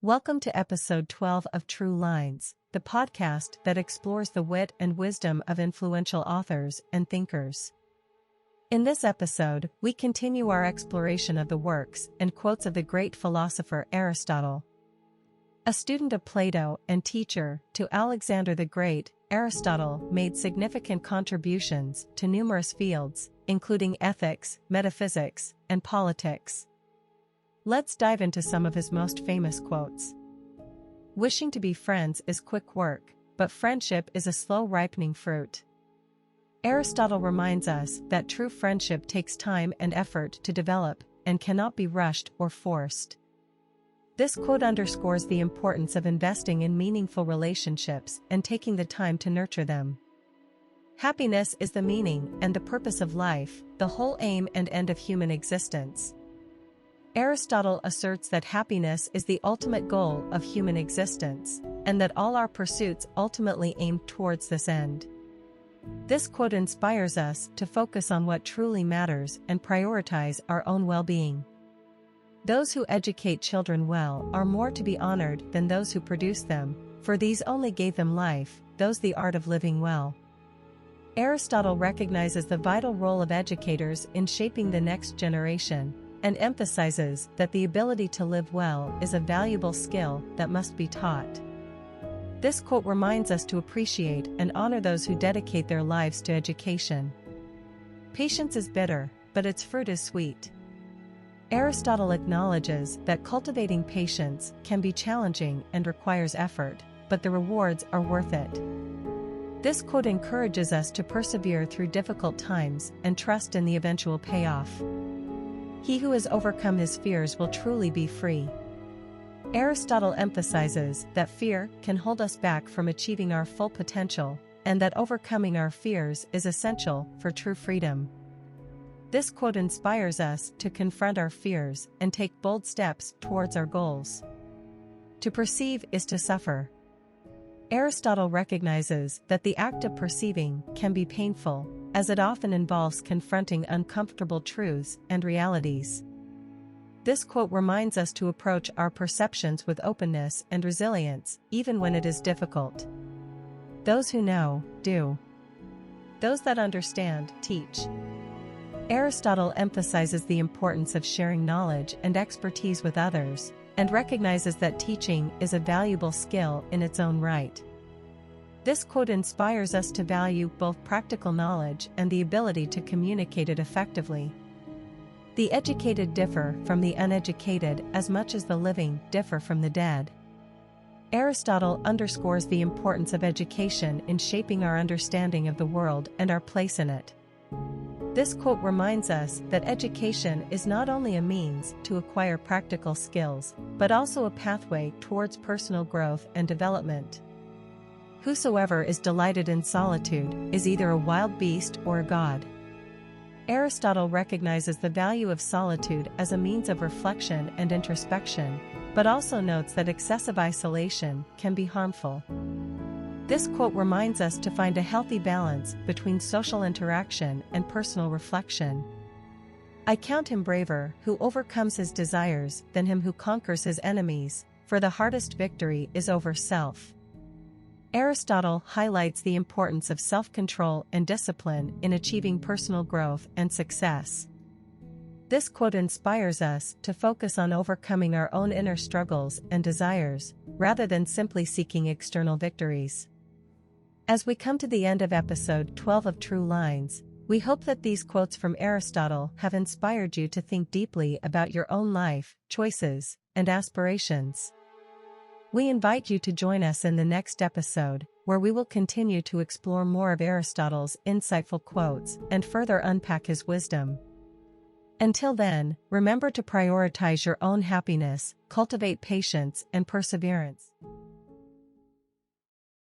Welcome to episode 12 of True Lines, the podcast that explores the wit and wisdom of influential authors and thinkers. In this episode, we continue our exploration of the works and quotes of the great philosopher Aristotle. A student of Plato and teacher to Alexander the Great, Aristotle made significant contributions to numerous fields, including ethics, metaphysics, and politics. Let's dive into some of his most famous quotes. Wishing to be friends is quick work, but friendship is a slow ripening fruit. Aristotle reminds us that true friendship takes time and effort to develop and cannot be rushed or forced. This quote underscores the importance of investing in meaningful relationships and taking the time to nurture them. Happiness is the meaning and the purpose of life, the whole aim and end of human existence. Aristotle asserts that happiness is the ultimate goal of human existence, and that all our pursuits ultimately aim towards this end. This quote inspires us to focus on what truly matters and prioritize our own well-being. Those who educate children well are more to be honored than those who produce them, for these only gave them life, those the art of living well. Aristotle recognizes the vital role of educators in shaping the next generation, and emphasizes that the ability to live well is a valuable skill that must be taught. This quote reminds us to appreciate and honor those who dedicate their lives to education. Patience is bitter, but its fruit is sweet. Aristotle acknowledges that cultivating patience can be challenging and requires effort, but the rewards are worth it. This quote encourages us to persevere through difficult times and trust in the eventual payoff. He who has overcome his fears will truly be free. Aristotle emphasizes that fear can hold us back from achieving our full potential, and that overcoming our fears is essential for true freedom. This quote inspires us to confront our fears and take bold steps towards our goals. To perceive is to suffer. Aristotle recognizes that the act of perceiving can be painful, as it often involves confronting uncomfortable truths and realities. This quote reminds us to approach our perceptions with openness and resilience, even when it is difficult. Those who know, do. Those that understand, teach. Aristotle emphasizes the importance of sharing knowledge and expertise with others, and recognizes that teaching is a valuable skill in its own right. This quote inspires us to value both practical knowledge and the ability to communicate it effectively. The educated differ from the uneducated as much as the living differ from the dead. Aristotle underscores the importance of education in shaping our understanding of the world and our place in it. This quote reminds us that education is not only a means to acquire practical skills, but also a pathway towards personal growth and development. Whosoever is delighted in solitude is either a wild beast or a god. Aristotle recognizes the value of solitude as a means of reflection and introspection, but also notes that excessive isolation can be harmful. This quote reminds us to find a healthy balance between social interaction and personal reflection. I count him braver who overcomes his desires than him who conquers his enemies, for the hardest victory is over self. Aristotle highlights the importance of self-control and discipline in achieving personal growth and success. This quote inspires us to focus on overcoming our own inner struggles and desires, rather than simply seeking external victories. As we come to the end of episode 12 of True Lines, we hope that these quotes from Aristotle have inspired you to think deeply about your own life, choices, and aspirations. We invite you to join us in the next episode, where we will continue to explore more of Aristotle's insightful quotes and further unpack his wisdom. Until then, remember to prioritize your own happiness, cultivate patience and perseverance.